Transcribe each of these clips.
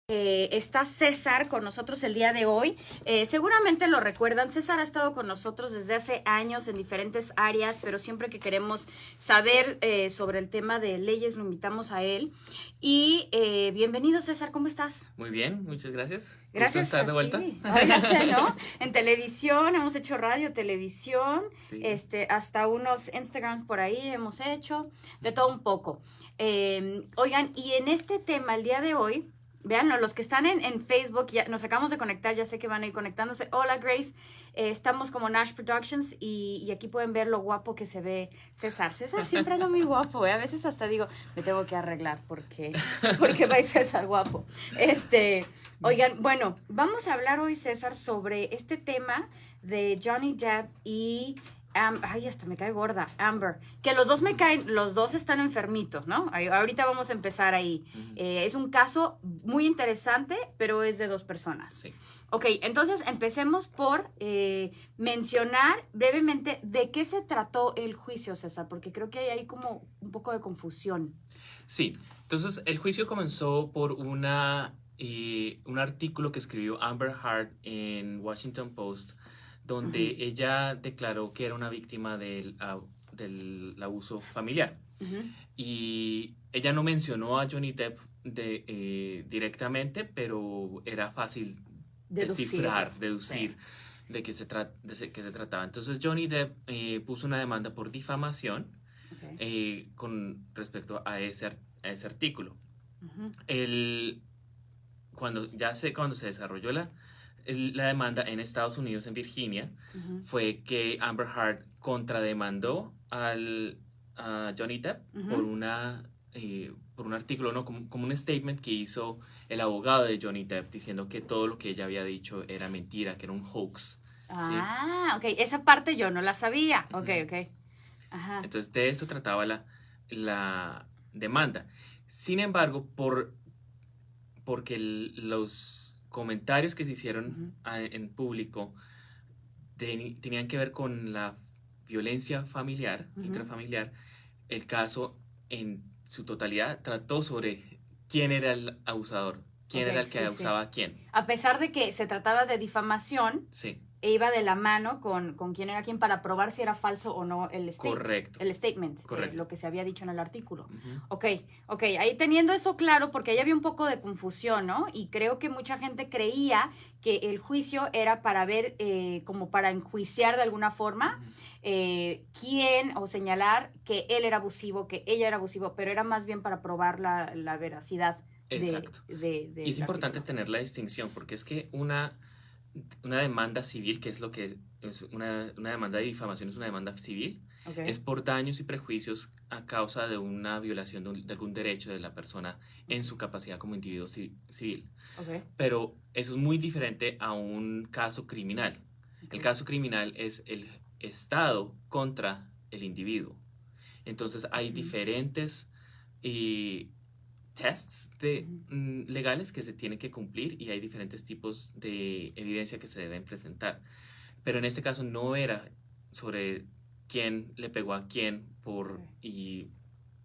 Está César con nosotros el día de hoy. Seguramente lo recuerdan, César ha estado con nosotros desde hace años en diferentes áreas, pero siempre que queremos saber sobre el tema de leyes lo invitamos a él. Y bienvenido, César, ¿cómo estás? Muy bien, muchas gracias. Gracias Gusto estar de a vuelta. ti. Ya sé, ¿no? En televisión, hemos hecho radio, televisión, Sí. hasta unos Instagrams por ahí hemos hecho, de todo un poco. Oigan, y en este tema, el día de hoy, vean, los que están en Facebook, ya nos acabamos de conectar, ya sé que van a ir conectándose. Hola, Grace. Estamos como Nash Productions y aquí pueden ver lo guapo que se ve César. César siempre anda muy guapo, ¿eh? A veces hasta digo, me tengo que arreglar porque va a César guapo. Oigan, bueno, vamos a hablar hoy, César, sobre este tema de Johnny Depp y ay, hasta me cae gorda, Amber, que los dos me caen, los dos están enfermitos, ¿no? Ahorita vamos a empezar ahí. Es un caso muy interesante, pero es de dos personas. Sí. Ok, entonces empecemos por mencionar brevemente de qué se trató el juicio, César, porque creo que hay como un poco de confusión. Sí, entonces el juicio comenzó por un artículo que escribió Amber Heard en Washington Post, donde ella declaró que era una víctima del abuso familiar. Y ella no mencionó a Johnny Depp directamente, pero era fácil deducir de qué se trataba. Entonces Johnny Depp puso una demanda por difamación con respecto a ese artículo. Cuando se desarrolló la demanda en Estados Unidos, en Virginia, fue que Amber Heard contrademandó a Johnny Depp por un artículo, ¿no? como un statement que hizo el abogado de Johnny Depp diciendo que todo lo que ella había dicho era mentira, que era un hoax. Ah, ok, esa parte yo no la sabía. Ok. Ajá. Entonces de eso trataba la demanda. Sin embargo, porque los comentarios que se hicieron en público tenían que ver con la violencia familiar, intrafamiliar, el caso en su totalidad trató sobre quién era el abusador, quién era el que abusaba a quién. A pesar de que se trataba de difamación, sí, iba de la mano con quién era quién para probar si era falso o no el statement, Correcto. Lo que se había dicho en el artículo. Ok, ahí teniendo eso claro, porque ahí había un poco de confusión, ¿no? Y creo que mucha gente creía que el juicio era para ver, como para enjuiciar de alguna forma quién, o señalar que él era abusivo, que ella era abusivo, pero era más bien para probar la veracidad. Exacto. Y es importante tener la distinción, porque es que una demanda civil, que es lo que es una demanda de difamación, es una demanda civil, es por daños y prejuicios a causa de una violación de algún derecho de la persona en su capacidad como individuo civil. Pero eso es muy diferente a un caso criminal. El caso criminal es el Estado contra el individuo. Entonces hay diferentes tests legales que se tienen que cumplir y hay diferentes tipos de evidencia que se deben presentar. Pero en este caso no era sobre quién le pegó a quién y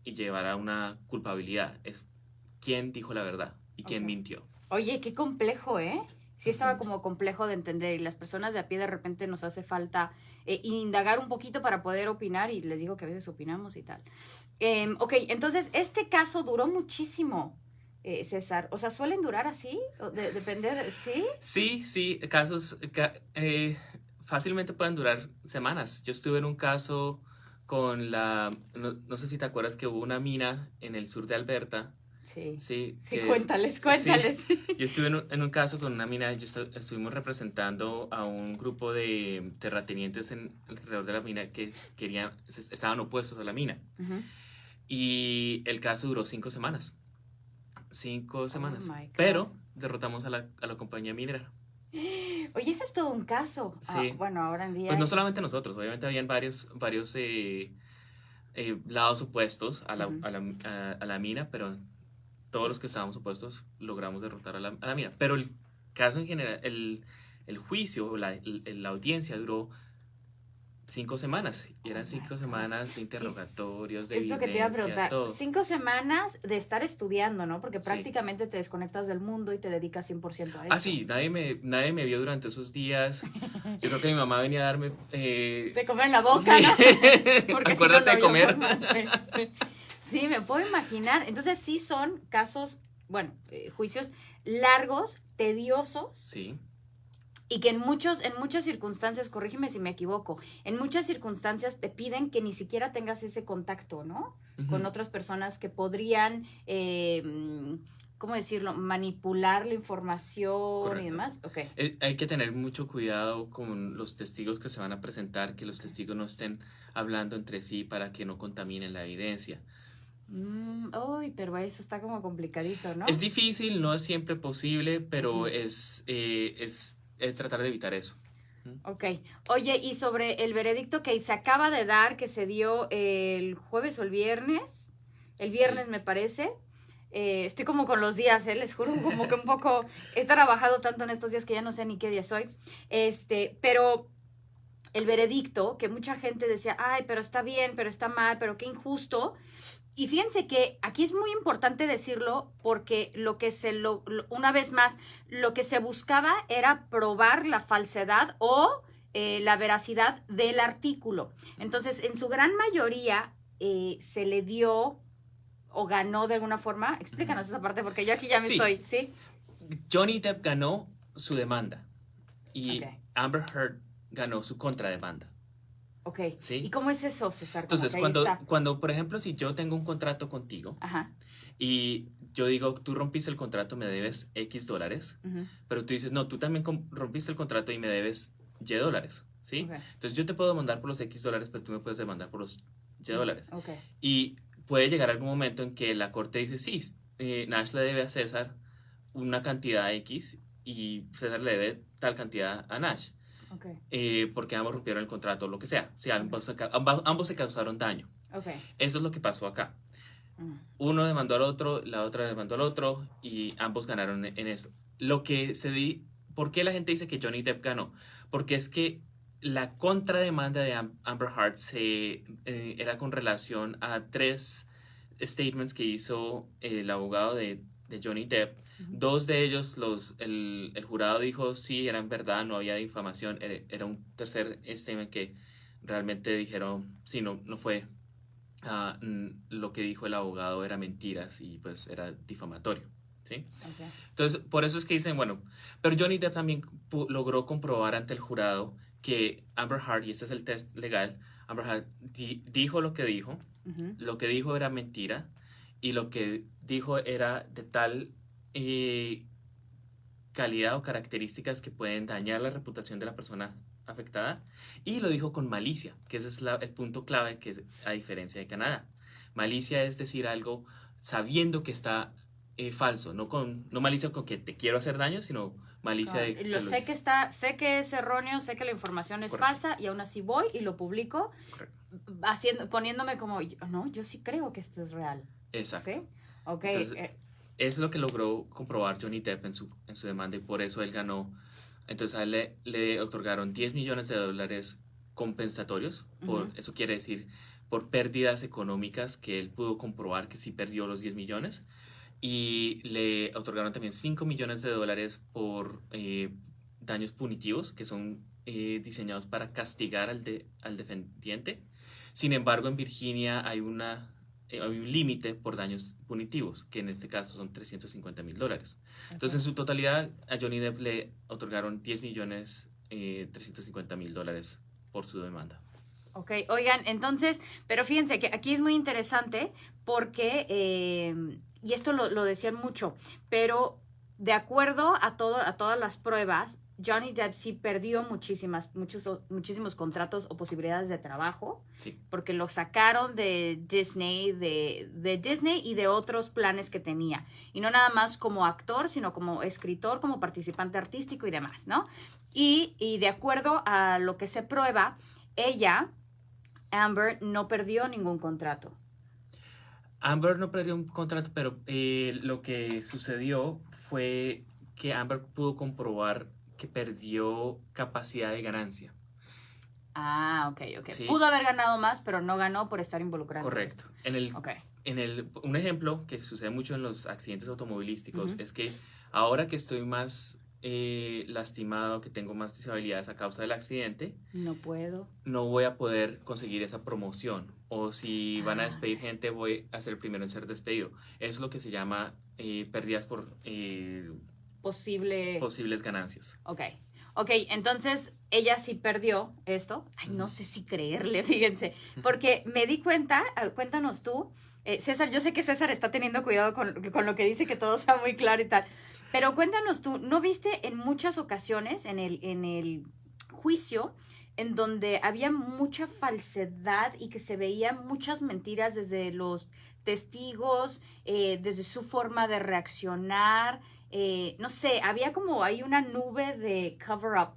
llevar a una culpabilidad. Es quién dijo la verdad y quién mintió. Oye, qué complejo, ¿eh? Sí estaba como complejo de entender y las personas de a pie de repente nos hace falta indagar un poquito para poder opinar y les digo que a veces opinamos y tal. Ok, entonces este caso duró muchísimo, César. O sea, ¿suelen durar así? Depende, ¿sí? Sí, casos fácilmente pueden durar semanas. Yo estuve en un caso con no sé si te acuerdas que hubo una mina en el sur de Alberta. Sí, cuéntales. Sí. Yo estuve en un caso con una mina, estuvimos representando a un grupo de terratenientes alrededor de la mina que estaban opuestos a la mina. Y el caso duró 5 semanas. 5 semanas. Pero derrotamos a la compañía minera. Oye, eso es todo un caso. Sí. Bueno, ahora en día... Pues no solamente nosotros, obviamente habían varios lados opuestos a la mina, pero todos los que estábamos opuestos logramos derrotar a la mina. Pero el caso en general, el juicio, la audiencia duró 5 semanas. Y eran 5 semanas de interrogatorios, de evidencia, que te iba a preguntar. todo. 5 semanas de estar estudiando, ¿no? Porque prácticamente te desconectas del mundo y te dedicas 100% a eso. Ah, sí, nadie me vio durante esos días. Yo creo que mi mamá venía a darme... de comer en la boca, sí. ¿No? Porque acuérdate de comer. Sí, me puedo imaginar. Entonces sí son casos, bueno, juicios largos, tediosos. Sí. Y que en muchas circunstancias, corrígeme si me equivoco, en muchas circunstancias te piden que ni siquiera tengas ese contacto, ¿no? Uh-huh. Con otras personas que podrían, ¿cómo decirlo? Manipular la información. Correcto. Y demás. Okay. Hay que tener mucho cuidado con los testigos que se van a presentar, que los testigos no estén hablando entre sí para que no contaminen la evidencia. Pero eso está como complicadito, ¿no? Es difícil, no es siempre posible, pero uh-huh. es tratar de evitar eso. Ok. Oye, y sobre el veredicto que se acaba de dar, que se dio el jueves o el viernes, sí. Me parece. Estoy como con los días, les juro, como que un poco he trabajado tanto en estos días que ya no sé ni qué día soy. Pero el veredicto, que mucha gente decía, ay, pero está bien, pero está mal, pero qué injusto. Y fíjense que aquí es muy importante decirlo porque una vez más, lo que se buscaba era probar la falsedad o la veracidad del artículo. Entonces, en su gran mayoría se le dio o ganó de alguna forma. Explícanos esa parte porque yo aquí ya me estoy, ¿sí? Johnny Depp ganó su demanda y Amber Heard ganó su contrademanda. Ok. ¿Sí? ¿Y cómo es eso, César? Entonces, cuando, por ejemplo, si yo tengo un contrato contigo Ajá. y yo digo, tú rompiste el contrato, me debes X dólares, uh-huh. pero tú dices, no, tú también rompiste el contrato y me debes Y dólares, ¿sí? Okay. Entonces, yo te puedo demandar por los X dólares, pero tú me puedes demandar por los Y dólares. Okay. Y puede llegar algún momento en que la corte dice, sí, Nash le debe a César una cantidad X y César le debe tal cantidad a Nash. Okay. Porque ambos rompieron el contrato o lo que sea. O sea, ambos se causaron daño. Okay. Eso es lo que pasó acá. Uno demandó al otro, la otra demandó al otro y ambos ganaron en eso. ¿Por qué la gente dice que Johnny Depp ganó? Porque es que la contrademanda de Amber Heard era con relación a 3 statements que hizo el abogado de Johnny Depp. Uh-huh. 2 de ellos, el jurado dijo sí, eran verdad, no había difamación. Era un tercer statement que realmente dijeron, sí, no fue lo que dijo el abogado, era mentiras y pues era difamatorio, ¿sí? Okay. Entonces, por eso es que dicen, bueno, pero Johnny Depp también logró comprobar ante el jurado que Amber Heard, y este es el test legal, Amber Heard dijo lo que dijo, uh-huh. Lo que dijo era mentira y lo que dijo era de tal calidad o características que pueden dañar la reputación de la persona afectada, y lo dijo con malicia, que ese es el punto clave, que es a diferencia de Canadá. Malicia es decir algo sabiendo que está falso, no malicia con que te quiero hacer daño, sino malicia de... sé que es erróneo, sé que la información es Correcto. falsa y aún así voy y lo publico, poniéndome como, no, yo sí creo que esto es real. Exacto. ¿Sí? Ok. Entonces, es lo que logró comprobar Johnny Depp en su demanda y por eso él ganó. Entonces a él le otorgaron $10 millones compensatorios. Uh-huh. Eso quiere decir por pérdidas económicas que él pudo comprobar que sí perdió los 10 millones. Y le otorgaron también $5 millones por daños punitivos que son diseñados para castigar al defendiente. Sin embargo, en Virginia hay un límite por daños punitivos, que en este caso son $350,000. Okay. Entonces, en su totalidad, a Johnny Depp le otorgaron $10,350,000 por su demanda. Ok, oigan, entonces, pero fíjense que aquí es muy interesante porque, y esto lo decían mucho, pero de acuerdo a todas las pruebas, Johnny Depp sí perdió muchísimos contratos o posibilidades de trabajo, sí. Porque lo sacaron de Disney, de Disney y de otros planes que tenía. Y no nada más como actor, sino como escritor, como participante artístico y demás, ¿no? Y de acuerdo a lo que se prueba, Amber, no perdió ningún contrato. Amber no perdió un contrato, pero lo que sucedió fue que Amber pudo comprobar que perdió capacidad de ganancia. Ah, ok. ¿Sí? Pudo haber ganado más, pero no ganó por estar involucrado. Correcto. Un ejemplo que sucede mucho en los accidentes automovilísticos es que ahora que estoy más lastimado, que tengo más disabilidades a causa del accidente, no voy a poder conseguir esa promoción. O si van a despedir gente, voy a ser el primero en ser despedido. Es lo que se llama pérdidas por posibles ganancias. Ok, entonces ella sí perdió esto. Ay, no sé si creerle, fíjense. Porque me di cuenta, cuéntanos tú, César, yo sé que César está teniendo cuidado con lo que dice, que todo sea muy claro y tal. Pero cuéntanos tú, ¿no viste en muchas ocasiones en el juicio en donde había mucha falsedad y que se veían muchas mentiras desde los testigos, desde su forma de reaccionar? No sé, había como ahí una nube de cover-up.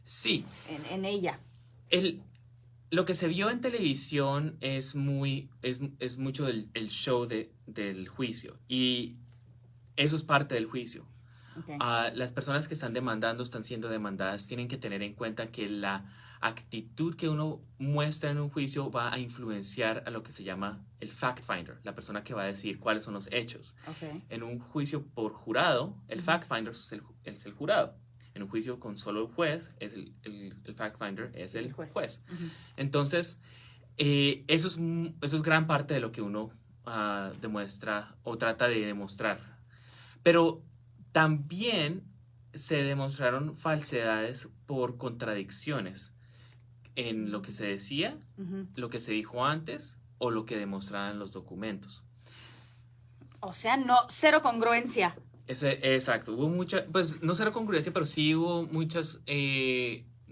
Sí. En ella. Lo que se vio en televisión es mucho el show del juicio, y eso es parte del juicio. Las personas que están demandando, están siendo demandadas, tienen que tener en cuenta que la actitud que uno muestra en un juicio va a influenciar a lo que se llama el fact finder, la persona que va a decir cuáles son los hechos. En un juicio por jurado, el fact finder es el jurado. En un juicio con solo el juez, el fact finder es el juez. Entonces, eso es gran parte de lo que uno demuestra o trata de demostrar. Pero también se demostraron falsedades por contradicciones en lo que se decía, lo que se dijo antes o lo que demostraban los documentos. O sea, cero congruencia. Exacto, hubo pues no cero congruencia, pero sí hubo muchas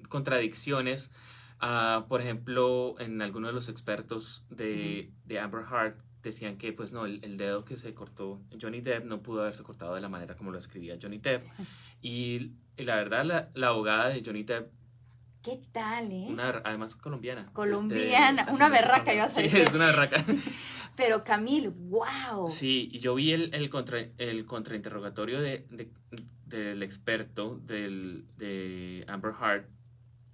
contradicciones. Por ejemplo, en algunos de los expertos de Amber Heard decían que pues no, el dedo que se cortó Johnny Depp no pudo haberse cortado de la manera como lo escribía Johnny Depp. Y la verdad, la abogada de Johnny Depp, ¿qué tal, además colombiana. Una berraca iba a ser. Sí, es una berraca. Pero Camil, wow. Sí, y yo vi el contrainterrogatorio del experto de Amber Heard,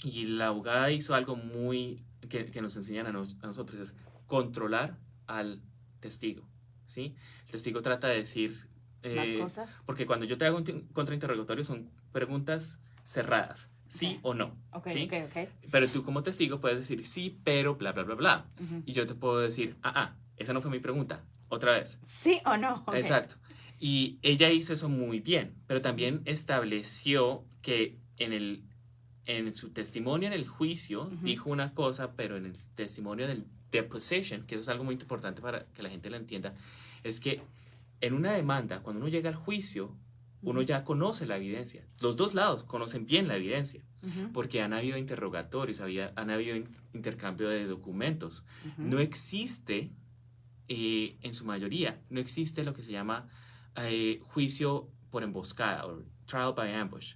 y la abogada hizo algo muy que nos enseñan a nosotros, es controlar al testigo, ¿sí? El testigo trata de decir más cosas. Porque cuando yo te hago un contrainterrogatorio son preguntas cerradas, sí o no. ¿sí? Pero tú como testigo puedes decir sí, pero bla, bla, bla, bla. Y yo te puedo decir, esa no fue mi pregunta, otra vez. Sí o no. Exacto. Y ella hizo eso muy bien, pero también estableció que en su testimonio en el juicio dijo una cosa, pero en el testimonio del deposition, que eso es algo muy importante para que la gente lo entienda, es que en una demanda, cuando uno llega al juicio, uno ya conoce la evidencia. Los dos lados conocen bien la evidencia, porque han habido interrogatorios, han habido intercambio de documentos. No existe, en su mayoría, no existe lo que se llama juicio por emboscada o trial by ambush.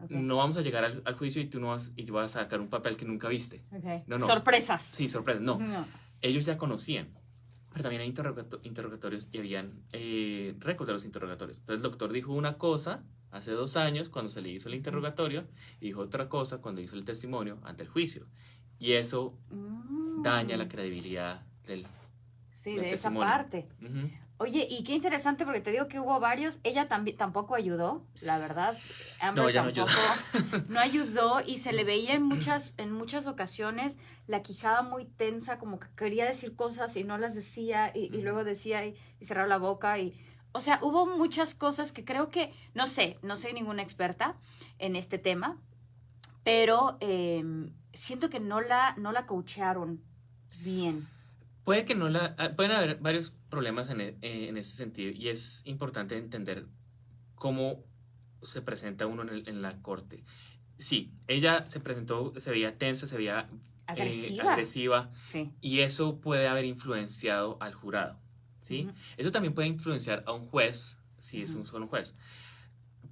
No vamos a llegar al juicio y tú vas a sacar un papel que nunca viste. No. Sorpresas. Sí, sorpresas. No. Ellos ya conocían. Pero también hay interrogatorios y habían récord de los interrogatorios. Entonces el doctor dijo una cosa hace 2 años cuando se le hizo el interrogatorio y dijo otra cosa cuando hizo el testimonio ante el juicio. Y eso daña la credibilidad del de esa parte. Oye, y qué interesante porque te digo que hubo varios. Ella tampoco ayudó, la verdad. Amber ella tampoco no ayudó, y se le veía en muchas ocasiones la quijada muy tensa, como que quería decir cosas y no las decía, y luego decía y cerraba la boca. O sea, hubo muchas cosas que creo que, no soy ninguna experta en este tema, pero siento que no la coachearon bien. Pueden haber varios problemas en ese sentido, y es importante entender cómo se presenta uno en la corte. Sí, ella se presentó, se veía tensa, se veía agresiva, sí. Y eso puede haber influenciado al jurado, ¿sí? Eso también puede influenciar a un juez, si es un solo juez.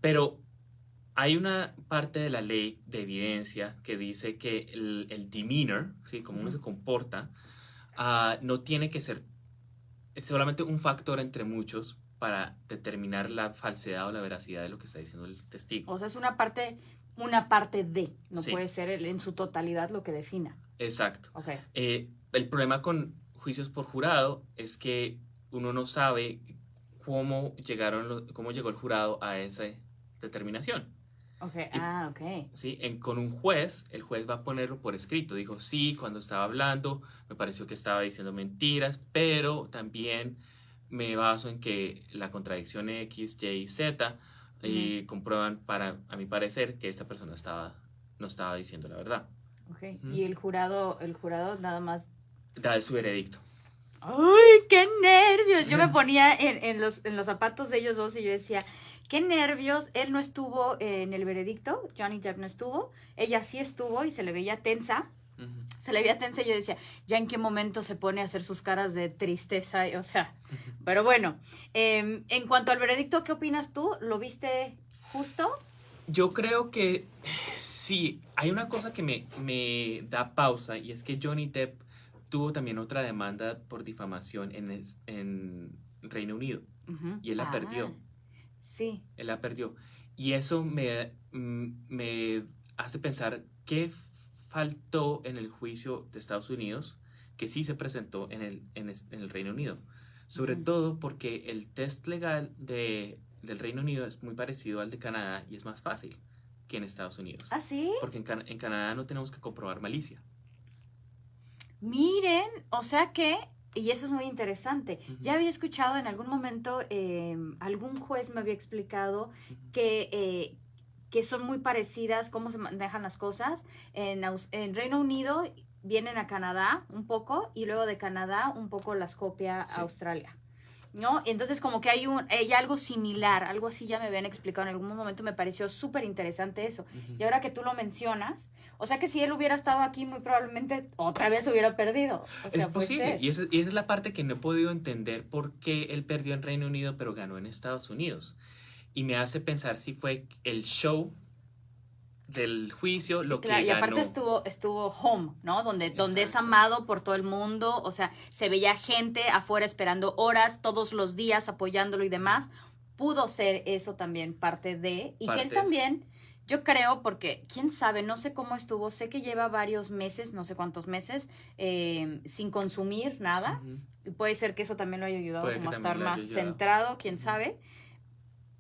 Pero hay una parte de la ley de evidencia que dice que el demeanor, ¿sí? Como uno se comporta, no tiene que ser solamente un factor entre muchos para determinar la falsedad o la veracidad de lo que está diciendo el testigo. O sea, es una parte una parte de, no Sí. puede ser en su totalidad lo que defina. Exacto. Okay. El problema con juicios por jurado es que uno no sabe cómo llegó el jurado a esa determinación. Okay. Okay. ¿Sí? Con un juez, el juez va a ponerlo por escrito. Dijo, sí, cuando estaba hablando, me pareció que estaba diciendo mentiras, pero también me baso en que la contradicción X, Y, Z comprueban, a mi parecer, que esta persona no estaba diciendo la verdad. Okay. Y el jurado nada más da su veredicto. ¡Ay, qué nervios! Yo me ponía en los zapatos de ellos dos y yo decía, qué nervios. Él no estuvo en el veredicto, Johnny Depp no estuvo, ella sí estuvo y se le veía tensa. Se le veía tensa y yo decía, ya en qué momento se pone a hacer sus caras de tristeza, o sea, pero bueno. En cuanto al veredicto, ¿qué opinas tú? ¿Lo viste justo? Yo creo que sí, hay una cosa que me da pausa y es que Johnny Depp tuvo también otra demanda por difamación en Reino Unido y él la perdió. Sí. Él la perdió. Y eso me hace pensar qué faltó en el juicio de Estados Unidos que sí se presentó en el Reino Unido. Sobre todo porque el test legal del Reino Unido es muy parecido al de Canadá y es más fácil que en Estados Unidos. ¿Ah, sí? Porque en Canadá no tenemos que comprobar malicia. Miren, o sea que, y eso es muy interesante, ya había escuchado en algún momento, algún juez me había explicado que son muy parecidas cómo se manejan las cosas. En Reino Unido vienen a Canadá un poco y luego de Canadá un poco las copia a Australia, ¿no? Entonces como que hay algo similar, algo así ya me habían explicado en algún momento, me pareció súper interesante eso. Y ahora que tú lo mencionas, o sea que si él hubiera estado aquí muy probablemente otra vez hubiera perdido. O sea, es posible, y esa es la parte que no he podido entender por qué él perdió en Reino Unido pero ganó en Estados Unidos. Y me hace pensar si fue el show del juicio lo que ganó. Y aparte estuvo home, ¿no? Donde es amado por todo el mundo, o sea, se veía gente afuera esperando horas, todos los días apoyándolo y demás. Pudo ser eso también parte de, y que él también, yo creo, porque quién sabe, no sé cómo estuvo, sé que lleva varios meses, no sé cuántos meses, sin consumir nada, y puede ser que eso también lo haya ayudado como a estar más centrado, quién sabe.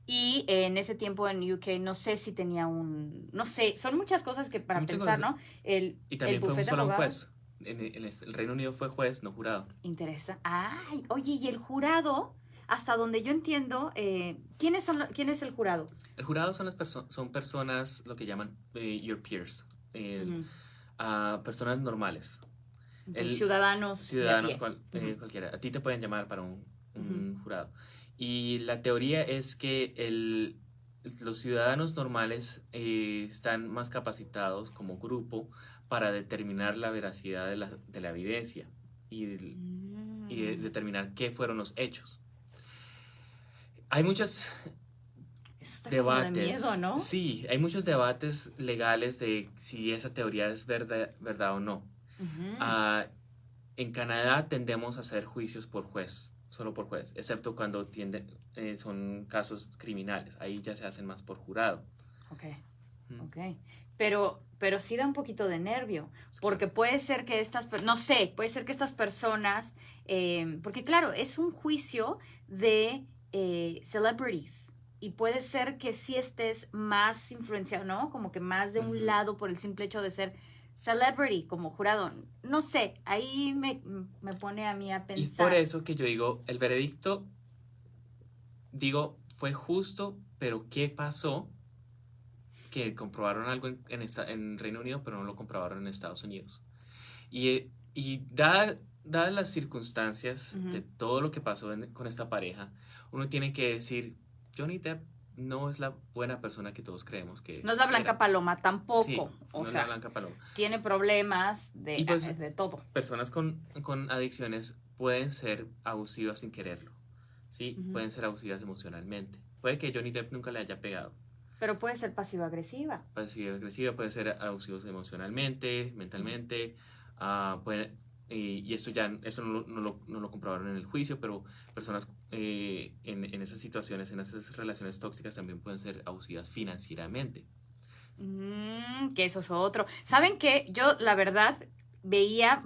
Y en ese tiempo en UK no sé si tenía no sé, son muchas cosas que para pensar, ¿no? Y también fue un solo juez. En el Reino Unido fue juez, no jurado. Interesa. Ay, oye, y el jurado, hasta donde yo entiendo, ¿quién es el jurado? El jurado son personas, lo que llaman your peers, personas normales. Ciudadanos cualquiera. A ti te pueden llamar para un jurado. Y la teoría es que los ciudadanos normales están más capacitados como grupo para determinar la veracidad de la evidencia y determinar qué fueron los hechos. Hay muchos debates. Como de miedo, ¿no? Sí, hay muchos debates legales de si esa teoría es verdad o no. En Canadá tendemos a hacer juicios por juez. Solo por juez, excepto cuando son casos criminales. Ahí ya se hacen más por jurado. Ok. Pero sí da un poquito de nervio, porque puede ser que puede ser que estas personas, porque claro, es un juicio de celebrities, y puede ser que sí estés más influenciado, ¿no? Como que más de un lado por el simple hecho de ser celebrity como jurado. No sé, ahí me pone a mí a pensar. Y es por eso que yo digo, el veredicto, fue justo, pero ¿qué pasó? Que comprobaron algo en Reino Unido, pero no lo comprobaron en Estados Unidos. Y dadas las circunstancias de todo lo que pasó con esta pareja, uno tiene que decir, Johnny Depp no es la buena persona que todos creemos que no es la Blanca Paloma tampoco. Sí, no es la Blanca Paloma. Tiene problemas de todo. Personas con adicciones pueden ser abusivas sin quererlo. ¿Sí? Pueden ser abusivas emocionalmente. Puede que Johnny Depp nunca le haya pegado. Pero puede ser pasivo-agresiva. Pasivo-agresiva, puede ser abusivos emocionalmente, mentalmente. Y esto no lo comprobaron en el juicio, pero personas en esas situaciones, en esas relaciones tóxicas también pueden ser abusivas financieramente. Que eso es otro. ¿Saben qué? Yo, la verdad, veía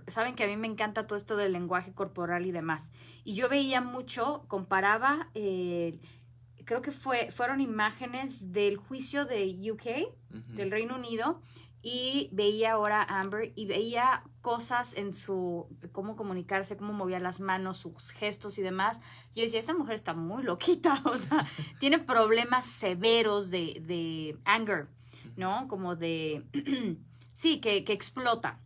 saben que a mí me encanta todo esto del lenguaje corporal y demás. Y yo veía mucho, comparaba, creo que fueron imágenes del juicio de UK, del Reino Unido, y veía ahora a Amber y veía cosas en cómo comunicarse, cómo movía las manos, sus gestos y demás. Yo decía, esta mujer está muy loquita, o sea, tiene problemas severos de anger, ¿no? Como de, sí, que explota,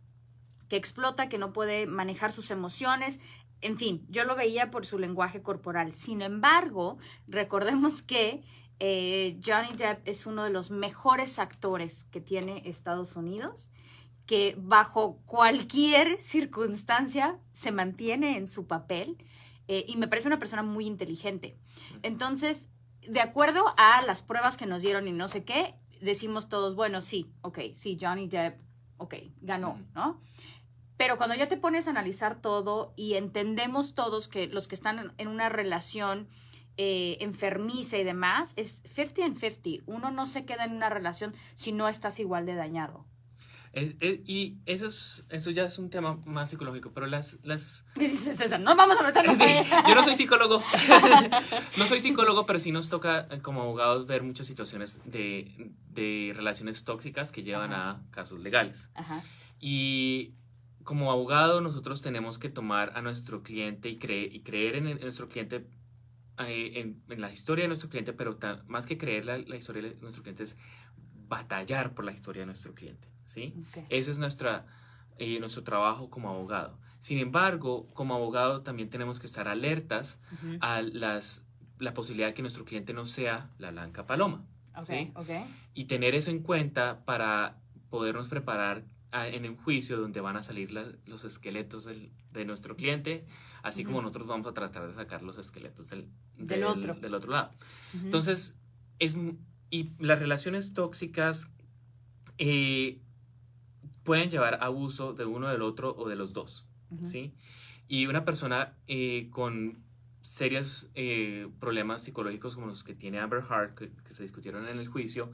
que no puede manejar sus emociones. En fin, yo lo veía por su lenguaje corporal. Sin embargo, recordemos que Johnny Depp es uno de los mejores actores que tiene Estados Unidos, que bajo cualquier circunstancia se mantiene en su papel y me parece una persona muy inteligente. Entonces, de acuerdo a las pruebas que nos dieron y no sé qué, decimos todos, bueno, sí, Johnny Depp, ganó, ¿no? Pero cuando ya te pones a analizar todo y entendemos todos que los que están en una relación enfermiza y demás, es 50-50. Uno no se queda en una relación si no estás igual de dañado. Y eso ya es un tema más psicológico, pero Dices, César, no vamos a meternos ahí. Yo no soy psicólogo. No soy psicólogo, pero sí nos toca como abogados ver muchas situaciones de relaciones tóxicas que llevan a casos legales. Ajá. Y como abogado nosotros tenemos que tomar a nuestro cliente y creer en nuestro cliente, en la historia de nuestro cliente, pero más que creer la historia de nuestro cliente es batallar por la historia de nuestro cliente, ¿sí? Okay. Ese es nuestro trabajo como abogado. Sin embargo, como abogado también tenemos que estar alertas a la posibilidad de que nuestro cliente no sea la blanca paloma, ¿sí? Y tener eso en cuenta para podernos preparar en un juicio donde van a salir los esqueletos de nuestro cliente, así como nosotros vamos a tratar de sacar los esqueletos del otro lado. Entonces, y las relaciones tóxicas pueden llevar a abuso de uno, del otro o de los dos, ¿sí? Y una persona con serios problemas psicológicos como los que tiene Amber Heard, que se discutieron en el juicio,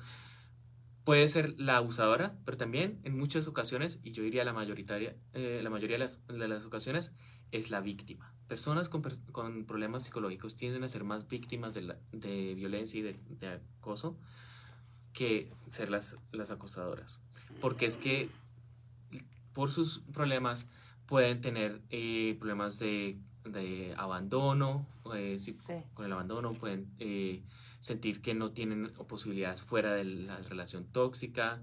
puede ser la abusadora, pero también en muchas ocasiones, y yo diría la mayoría de las ocasiones, es la víctima. Personas con problemas psicológicos tienden a ser más víctimas de violencia y de acoso que ser las acosadoras. Porque es que por sus problemas pueden tener problemas de abandono. Con el abandono pueden sentir que no tienen posibilidades fuera de la relación tóxica.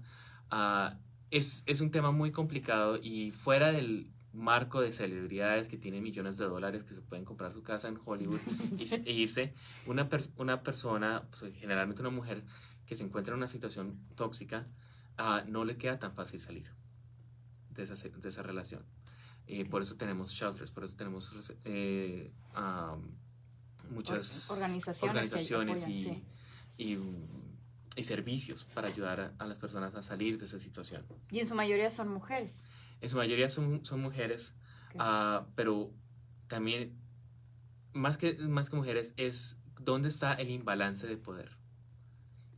Es un tema muy complicado y fuera del marco de celebridades que tienen millones de dólares, que se pueden comprar su casa en Hollywood e irse, una persona, pues, generalmente una mujer que se encuentra en una situación tóxica, no le queda tan fácil salir de esa relación. Por eso tenemos shelters, por eso tenemos muchas organizaciones y servicios para ayudar a las personas a salir de esa situación. Y en su mayoría son mujeres. En su mayoría son mujeres, pero también, más que mujeres, es dónde está el imbalance de poder.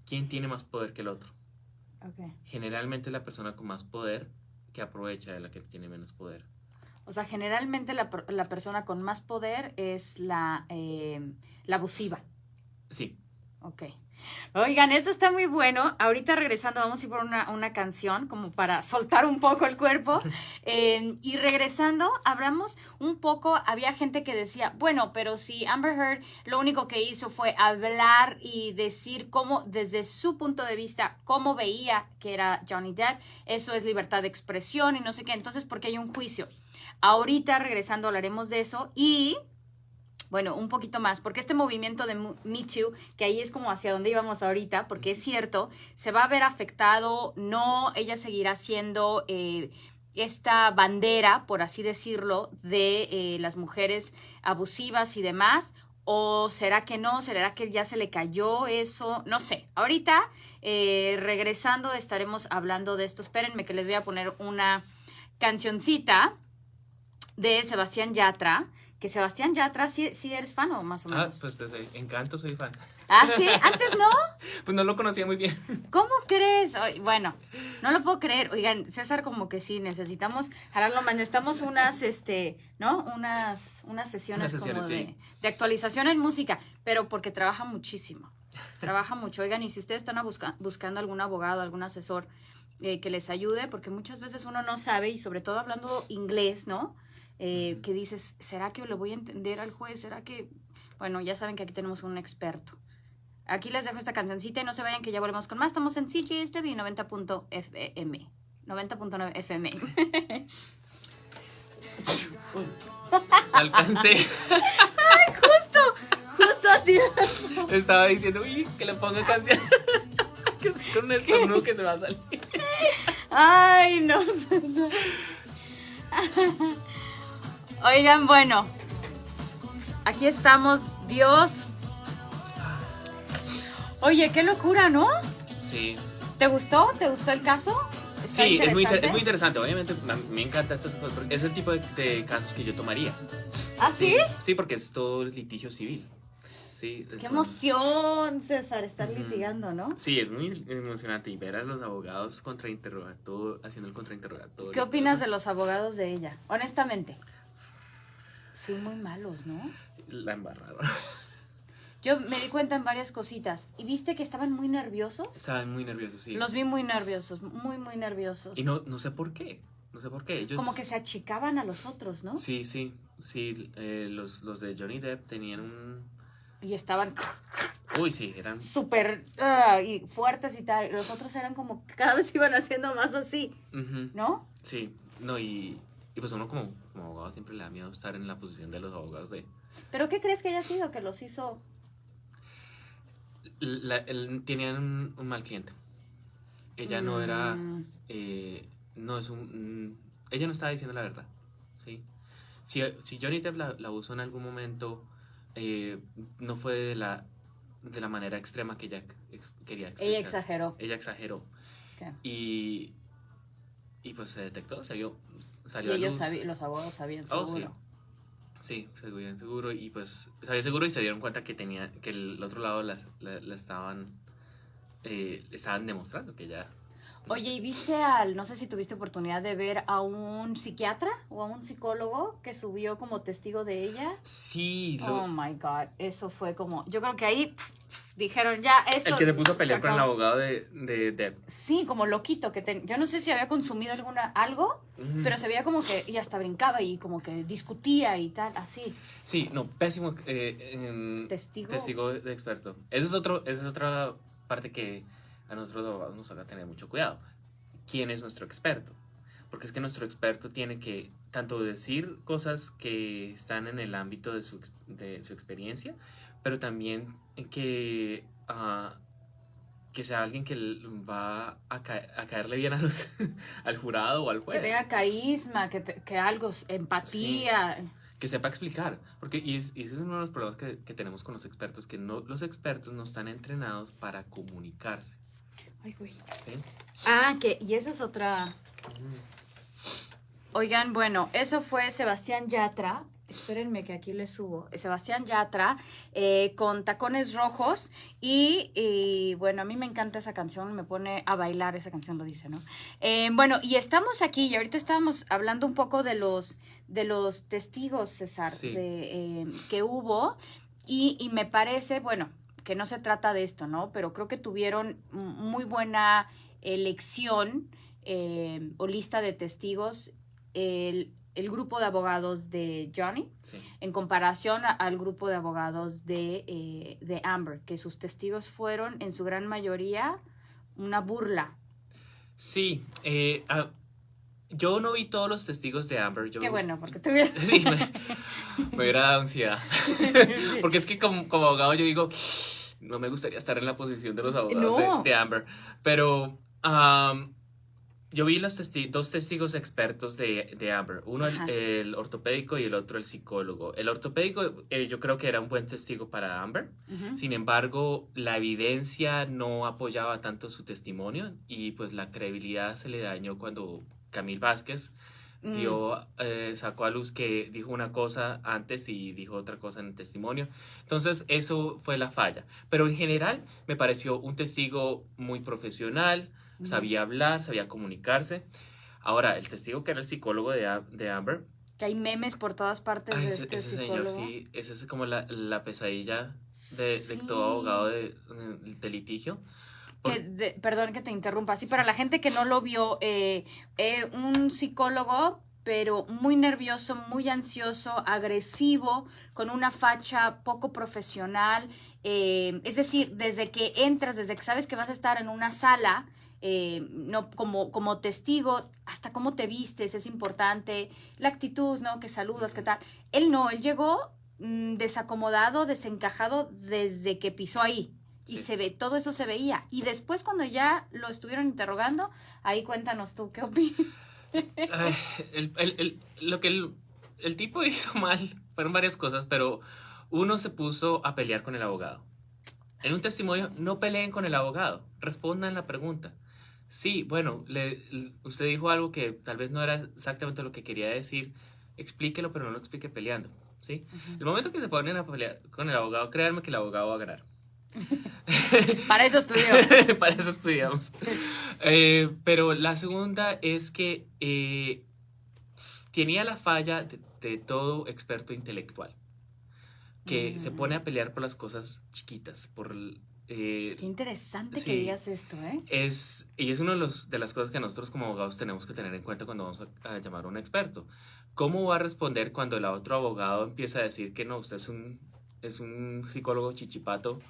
¿Quién tiene más poder que el otro? Generalmente la persona con más poder que aprovecha de la que tiene menos poder. O sea, generalmente la persona con más poder es la abusiva. Sí. Ok. Oigan, esto está muy bueno. Ahorita regresando vamos a ir por una canción como para soltar un poco el cuerpo. Y regresando, hablamos un poco, había gente que decía, bueno, pero si Amber Heard lo único que hizo fue hablar y decir cómo, desde su punto de vista, cómo veía que era Johnny Depp, eso es libertad de expresión y no sé qué. Entonces, ¿por qué hay un juicio? Ahorita regresando hablaremos de eso y... Bueno, un poquito más, porque este movimiento de Me Too, que ahí es como hacia donde íbamos ahorita, porque es cierto, se va a ver afectado, no, ella seguirá siendo esta bandera, por así decirlo, de las mujeres abusivas y demás, o será que no, será que ya se le cayó eso, no sé. Ahorita, regresando, estaremos hablando de esto. Espérenme que les voy a poner una cancioncita de Sebastián Yatra, que Sebastián Yatra, sí eres fan o más o menos. Pues desde Encanto soy fan. ¿Sí? ¿Antes no? Pues no lo conocía muy bien. ¿Cómo crees? Bueno, no lo puedo creer. Oigan, César, como que sí, necesitamos jalarlo más. Necesitamos unas, ¿no? Unas sesiones como sí. de actualización en música, pero porque trabaja muchísimo. Trabaja mucho. Oigan, y si ustedes están buscando algún abogado, algún asesor que les ayude, porque muchas veces uno no sabe, y sobre todo hablando inglés, ¿no? Que dices, ¿será que le voy a entender al juez? ¿Será que...? Bueno, ya saben que aquí tenemos un experto. Aquí les dejo esta cancioncita y no se vayan que ya volvemos con más. Estamos en CJSTV 90.fm. 90.9 FM. Alcancé. ¡Ay, justo a ti! Estaba diciendo, uy, que le ponga canción. Que es con un estornudo que se va a salir. Ay, no. Oigan, bueno. Aquí estamos, Dios. Oye, qué locura, ¿no? Sí. ¿Te gustó? ¿Te gustó el caso? Sí, es muy interesante. Obviamente, me encanta esto. Es el tipo de casos que yo tomaría. ¿Ah, sí? Sí, porque es todo litigio civil. Sí, qué emoción, César, estar litigando, ¿no? Sí, es muy emocionante. Y ver a los abogados haciendo el contrainterrogatorio. ¿Qué opinas de los abogados de ella? Honestamente. Sí, muy malos, ¿no? La embarraron. Yo me di cuenta en varias cositas. ¿Y viste que estaban muy nerviosos? Estaban muy nerviosos, sí. Los vi muy nerviosos, muy nerviosos. Y no sé por qué. No sé por qué. Ellos... Como que se achicaban a los otros, ¿no? Sí. Los de Johnny Depp tenían un... Y estaban... Uy, sí, eran... súper y fuertes y tal. Los otros eran como que cada vez iban haciendo más así, ¿no? Sí, no, y pues uno como abogado siempre le da miedo estar en la posición de los abogados de... ¿Pero qué crees que haya sido que los hizo...? Tenían un mal cliente. Ella no era... ella no estaba diciendo la verdad, ¿sí? Si Johnny Depp la usó en algún momento, no fue de la manera extrema que ella quería explicar. Ella exageró. Okay. Y pues se detectó, salió y ellos los abogados sabían seguro. Sí, seguro, y pues sabía seguro y se dieron cuenta que el otro lado la estaban demostrando que ya... Oye, ¿y viste no sé si tuviste oportunidad de ver a un psiquiatra o a un psicólogo que subió como testigo de ella? Sí. Oh my God, eso fue como, yo creo que ahí dijeron ya esto. El que se puso a pelear con el abogado de Depp. Sí, como loquito, yo no sé si había consumido algo, pero se veía como que y hasta brincaba y como que discutía y tal, así. Sí, no, pésimo testigo de experto. Esa es otra parte que a nosotros abogados nos toca tener mucho cuidado. ¿Quién es nuestro experto? Porque es que nuestro experto tiene que tanto decir cosas que están en el ámbito de su experiencia, pero también que sea alguien que va a caerle bien al jurado o al juez. Que tenga carisma, que algo, empatía. Sí, que sepa explicar. Porque y ese es uno de los problemas que tenemos con los expertos, que los expertos no están entrenados para comunicarse. Ay, güey. ¿Sí? Y eso es otra... Oigan, bueno, eso fue Sebastián Yatra. Espérenme que aquí le subo. Sebastián Yatra con Tacones Rojos. Y bueno, a mí me encanta esa canción. Me pone a bailar, esa canción lo dice, ¿no? Bueno, y estamos aquí. Y ahorita estábamos hablando un poco de los testigos, César, sí, que hubo. Y me parece, bueno, que no se trata de esto, ¿no? Pero creo que tuvieron muy buena elección o lista de testigos el grupo de abogados de Johnny, sí, en comparación al grupo de abogados de Amber, que sus testigos fueron en su gran mayoría una burla. Sí, yo no vi todos los testigos de Amber. Qué bueno, porque tuviera... Sí, me hubiera dado ansiedad. Porque es que como abogado yo digo, no me gustaría estar en la posición de los abogados de Amber. Pero yo vi los dos testigos expertos de Amber. Uno el ortopédico y el otro el psicólogo. El ortopédico yo creo que era un buen testigo para Amber. Sin embargo, la evidencia no apoyaba tanto su testimonio y pues la credibilidad se le dañó cuando Camille Vázquez sacó a luz que dijo una cosa antes y dijo otra cosa en el testimonio. Entonces, eso fue la falla. Pero en general, me pareció un testigo muy profesional, sabía hablar, sabía comunicarse. Ahora, el testigo que era el psicólogo de Amber... Que hay memes por todas partes de este ese psicólogo. Señor, sí, ese es como la pesadilla de todo abogado de litigio. Perdón que te interrumpa. Sí, para la gente que no lo vio, un psicólogo, pero muy nervioso, muy ansioso, agresivo, con una facha poco profesional. Es decir, desde que entras, desde que sabes que vas a estar en una sala, no como testigo, hasta cómo te vistes es importante, la actitud, ¿no? Que saludas, qué tal. Él no, él llegó desacomodado, desencajado desde que pisó ahí. Y todo eso se veía. Y después cuando ya lo estuvieron interrogando, ahí cuéntanos tú, ¿qué opinas? Lo que el tipo hizo mal fueron varias cosas, pero uno se puso a pelear con el abogado. En un testimonio, no peleen con el abogado, respondan la pregunta. Sí, bueno, usted dijo algo que tal vez no era exactamente lo que quería decir, explíquelo, pero no lo explique peleando, ¿sí? El momento que se ponen a pelear con el abogado, créanme que el abogado va a ganar. Para eso estudió. Para eso estudiamos. Pero la segunda es que tenía la falla de todo experto intelectual, que se pone a pelear por las cosas chiquitas, qué interesante que digas esto, ¿eh? Y es una de las cosas que nosotros como abogados tenemos que tener en cuenta cuando vamos a llamar a un experto. ¿Cómo va a responder cuando el otro abogado empieza a decir que no, usted es un psicólogo chichipato?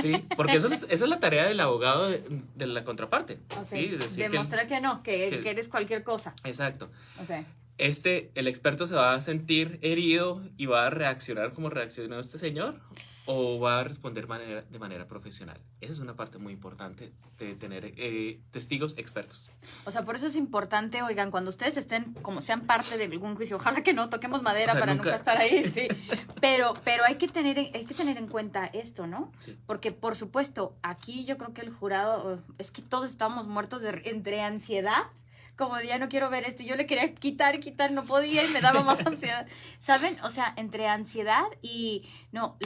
¿Sí? Porque esa es la tarea del abogado de la contraparte. Okay. ¿Sí? Demostrar que eres cualquier cosa. Exacto. Okay. El experto se va a sentir herido y va a reaccionar como reaccionó este señor, o va a responder de manera profesional. Esa es una parte muy importante de tener testigos expertos. O sea, por eso es importante, oigan, cuando ustedes sean parte de algún juicio, ojalá que no toquemos madera, o sea, para nunca estar ahí, sí. Pero hay que tener en cuenta esto, ¿no? Sí. Porque, por supuesto, aquí yo creo que el jurado, es que todos estábamos muertos entre ansiedad, como de ya no quiero ver esto, yo le quería quitar, no podía y me daba más ansiedad, ¿saben? O sea, entre ansiedad y no,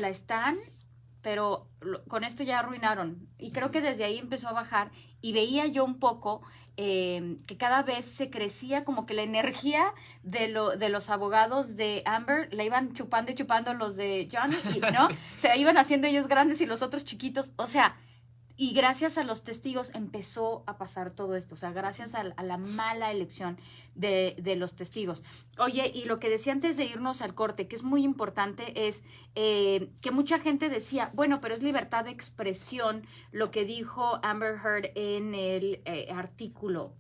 pero con esto ya arruinaron, y creo que desde ahí empezó a bajar, y veía yo un poco que cada vez se crecía como que la energía de los abogados de Amber, la iban chupando y chupando los de Johnny, y, ¿no? Se iban haciendo ellos grandes y los otros chiquitos, o sea, y gracias a los testigos empezó a pasar todo esto, o sea, gracias a la mala elección de los testigos. Oye, y lo que decía antes de irnos al corte, que es muy importante, es que mucha gente decía, bueno, pero es libertad de expresión lo que dijo Amber Heard en el artículo.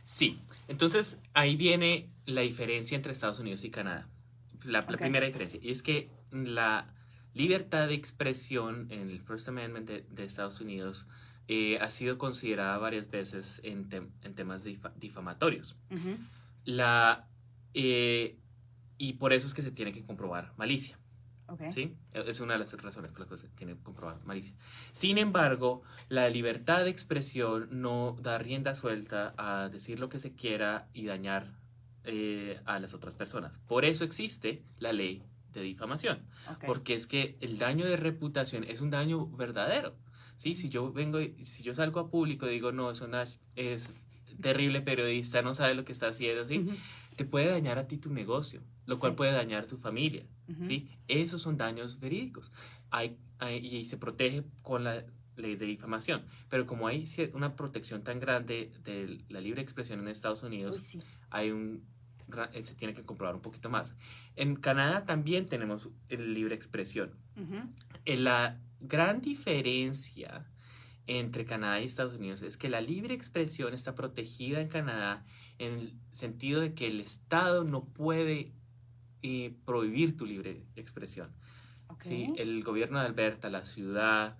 Sí, entonces ahí viene la diferencia entre Estados Unidos y Canadá. La primera diferencia, y es que la libertad de expresión en el First Amendment de Estados Unidos ha sido considerada varias veces en temas difamatorios. Y por eso es que se tiene que comprobar malicia. ¿Sí? Es una de las razones por las que se tiene que comprobar malicia. Sin embargo, la libertad de expresión no da rienda suelta a decir lo que se quiera y dañar a las otras personas. Por eso existe la ley de difamación, porque es que el daño de reputación es un daño verdadero, ¿sí? Si yo salgo a público y digo, no, es terrible periodista, no sabe lo que está haciendo, ¿sí? Te puede dañar a ti tu negocio, lo cual puede dañar a tu familia, ¿sí? Esos son daños verídicos, y se protege con la ley de difamación, pero como hay una protección tan grande de la libre expresión en Estados Unidos, se tiene que comprobar un poquito más. En Canadá también tenemos libre expresión. La gran diferencia entre Canadá y Estados Unidos es que la libre expresión está protegida en Canadá en el sentido de que el Estado no puede prohibir tu libre expresión. ¿Sí? El gobierno de Alberta, la ciudad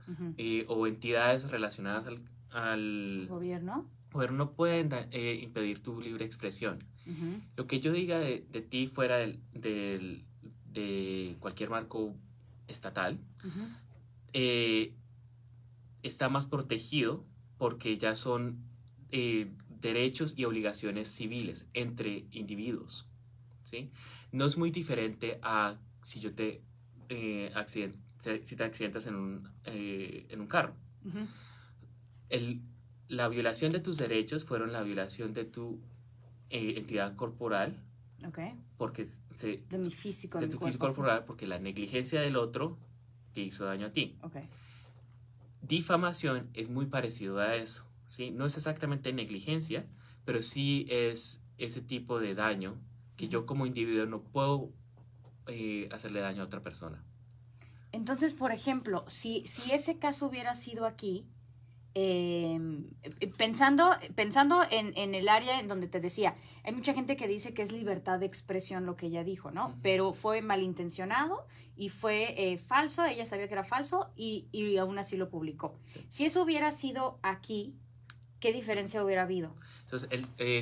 o entidades relacionadas al gobierno no pueden impedir tu libre expresión. Lo que yo diga de ti fuera de cualquier marco estatal está más protegido porque ya son derechos y obligaciones civiles entre individuos, ¿sí? No es muy diferente a si yo te si te accidentas en un carro. La violación de tus derechos fueron la violación de tu entidad corporal. Porque de mi físico. De tu físico corporal, porque la negligencia del otro te hizo daño a ti. Difamación es muy parecido a eso, ¿sí? No es exactamente negligencia, pero sí es ese tipo de daño que yo como individuo no puedo hacerle daño a otra persona. Entonces, por ejemplo, si ese caso hubiera sido aquí, pensando en el área en donde te decía, hay mucha gente que dice que es libertad de expresión lo que ella dijo, ¿no? Pero fue malintencionado y fue falso, ella sabía que era falso y aún así lo publicó. Sí. Si eso hubiera sido aquí, ¿qué diferencia hubiera habido? Entonces,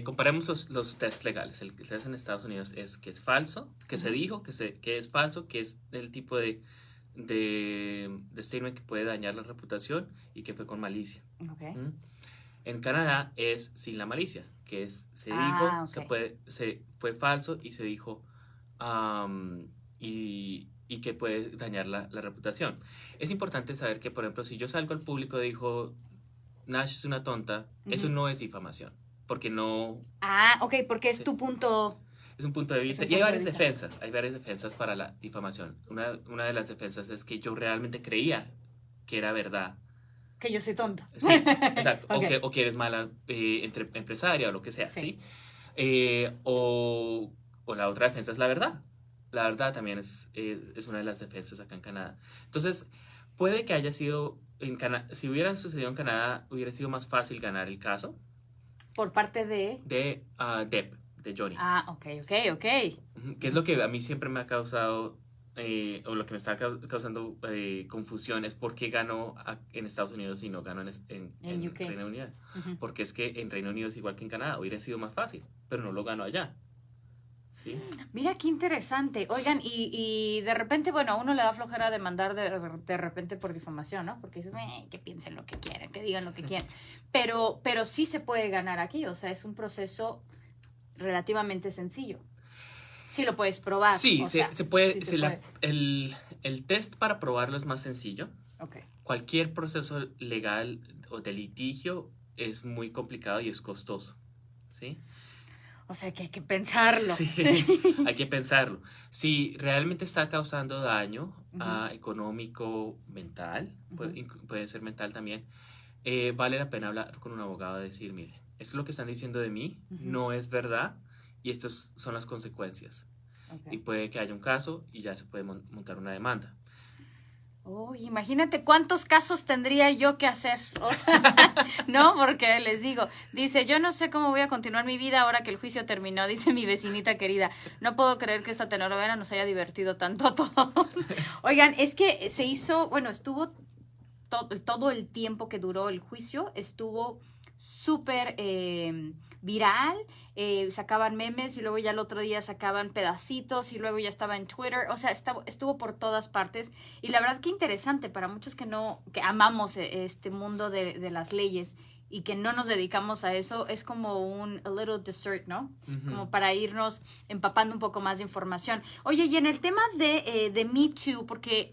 comparemos los tests legales. El test en Estados Unidos es que es falso, que se dijo, que es falso, que es el tipo de statement que puede dañar la reputación y que fue con malicia. En Canadá es sin la malicia, que es dijo, fue falso y se dijo y que puede dañar la reputación. Es importante saber que, por ejemplo, si yo salgo al público y digo Nash es una tonta, eso no es difamación, porque no... porque es tu punto... Es un punto de vista. Y hay varias defensas para la difamación. Una de las defensas es que yo realmente creía que era verdad. Que yo soy tonta. Sí, exacto. O que eres mala empresaria o lo que sea, ¿sí? O la otra defensa es la verdad. La verdad también es una de las defensas acá en Canadá. Entonces, puede que haya sido en Canadá, si hubiera sucedido en Canadá, hubiera sido más fácil ganar el caso. Por parte de... De Depp. De Johnny. Ok. Que es lo que a mí siempre me ha causado, o lo que me está causando confusión, es por qué ganó en Estados Unidos y no ganó en Reino Unido. Porque es que en Reino Unido es igual que en Canadá, hubiera sido más fácil, pero no lo ganó allá. ¿Sí? Mira qué interesante. Oigan, y de repente, bueno, a uno le da flojera demandar de repente por difamación, ¿no? Porque dices, que piensen lo que quieren, que digan lo que quieren. Pero sí se puede ganar aquí, o sea, es un proceso relativamente sencillo. Sí lo puedes probar. Sí, se puede. El test para probarlo es más sencillo. Cualquier proceso legal o de litigio es muy complicado y es costoso. ¿Sí? O sea que hay que pensarlo. Sí, hay que pensarlo. Si realmente está causando daño económico, mental, puede ser mental también, vale la pena hablar con un abogado y decir, mire, esto es lo que están diciendo de mí, no es verdad y estas son las consecuencias. Y puede que haya un caso y ya se puede montar una demanda. Imagínate cuántos casos tendría yo que hacer, o sea, ¿no? Porque les digo, dice, yo no sé cómo voy a continuar mi vida ahora que el juicio terminó, dice mi vecinita querida, no puedo creer que esta telenovela nos haya divertido tanto todo. Oigan, es que se hizo, bueno, estuvo todo el tiempo que duró el juicio, estuvo súper viral, sacaban memes y luego ya el otro día sacaban pedacitos y luego ya estaba en Twitter, o sea, estuvo por todas partes y la verdad que interesante para muchos que amamos este mundo de las leyes y que no nos dedicamos a eso, es como a little dessert, ¿no? Como para irnos empapando un poco más de información. Oye, y en el tema de Me Too, porque...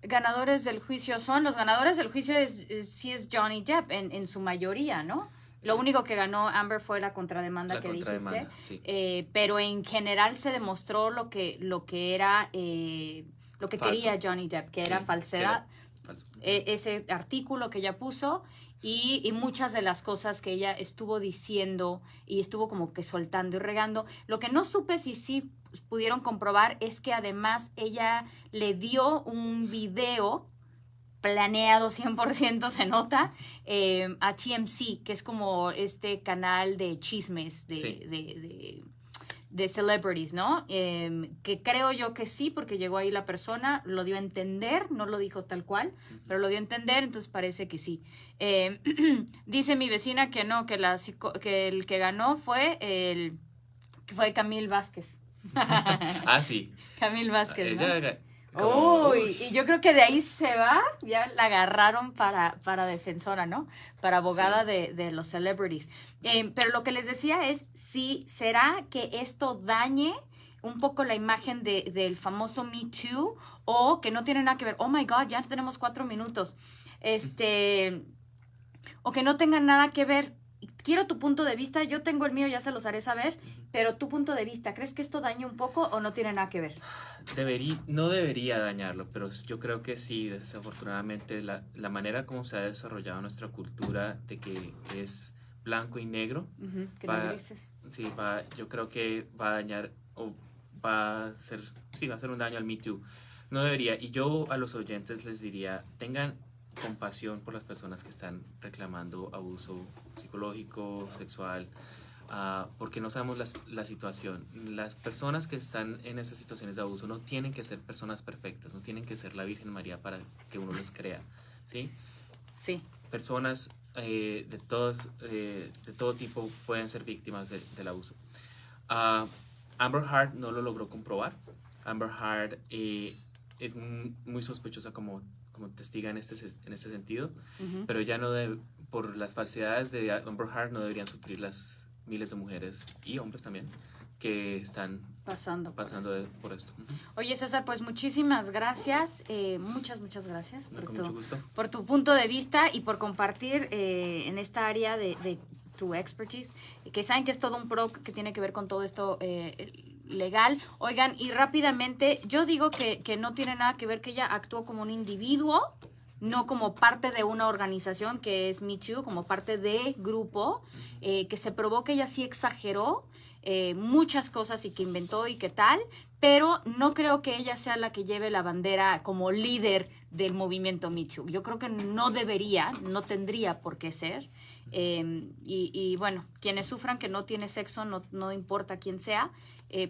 ganadores del juicio los ganadores del juicio sí es Johnny Depp en su mayoría, ¿no? Lo único que ganó Amber fue la contrademanda que dijiste, sí. Pero en general se demostró lo que era lo que quería Johnny Depp, que era falsedad, ese artículo que ella puso y muchas de las cosas que ella estuvo diciendo y estuvo como que soltando y regando. Lo que no supe si sí pudieron comprobar es que además ella le dio un video planeado 100%, se nota, a TMZ, que es como este canal de chismes de celebrities, ¿no? Que creo yo que sí, porque llegó ahí la persona, lo dio a entender, no lo dijo tal cual, pero lo dio a entender, entonces parece que sí. Dice mi vecina que no, que el que ganó fue Camille Vázquez. Sí. Camille Vázquez, ¿no? Uy, y yo creo que de ahí se va, ya la agarraron para defensora, ¿no? Para abogada de los celebrities. Pero lo que les decía es, si será que esto dañe un poco la imagen del famoso Me Too, o que no tiene nada que ver, oh my God, ya tenemos 4 minutos, o que no tengan nada que ver. Quiero tu punto de vista, yo tengo el mío, ya se los haré saber, pero tu punto de vista, ¿crees que esto daña un poco o no tiene nada que ver? No debería dañarlo, pero yo creo que sí, desafortunadamente la manera como se ha desarrollado nuestra cultura de que es blanco y negro, yo creo que va a dañar o va a hacer un daño al Me Too. No debería, y yo a los oyentes les diría, tengan compasión por las personas que están reclamando abuso psicológico, sexual, porque no sabemos la situación. Las personas que están en esas situaciones de abuso no tienen que ser personas perfectas, no tienen que ser la Virgen María para que uno les crea, ¿sí? Sí. Personas de todo tipo pueden ser víctimas del abuso. Amber Heard no lo logró comprobar. Amber Heard es muy sospechosa como testiga en ese sentido, pero ya por las falsedades de Amber Heard no deberían sufrir las miles de mujeres y hombres también que están pasando por esto. Oye, César, pues muchísimas gracias, muchas gracias por tu punto de vista y por compartir en esta área de tu expertise, que saben que es todo un pro que tiene que ver con todo esto legal. Oigan, y rápidamente, yo digo que no tiene nada que ver que ella actuó como un individuo, no como parte de una organización que es Me Too, como parte de grupo, que se probó que ella sí exageró muchas cosas y que inventó y qué tal, pero no creo que ella sea la que lleve la bandera como líder del movimiento Me Too. Yo creo que no tendría por qué ser. Y bueno, quienes sufran que no tiene sexo, no importa quién sea,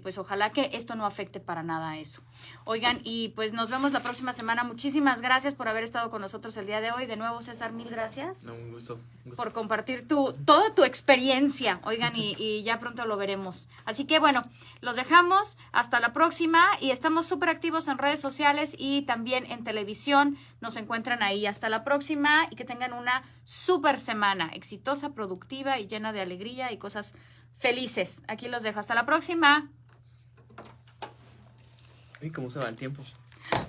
pues ojalá que esto no afecte para nada a eso. Oigan, y pues nos vemos la próxima semana. Muchísimas gracias por haber estado con nosotros el día de hoy. De nuevo, César, mil gracias. No, un gusto. Por compartir toda tu experiencia. Oigan, y ya pronto lo veremos. Así que bueno, los dejamos. Hasta la próxima. Y estamos súper activos en redes sociales y también en televisión. Nos encuentran ahí. Hasta la próxima y que tengan una súper semana. Exitosa, productiva y llena de alegría y cosas felices. Aquí los dejo. Hasta la próxima. ¿Y cómo se va el tiempo?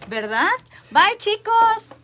¿Verdad? Sí. Bye, chicos.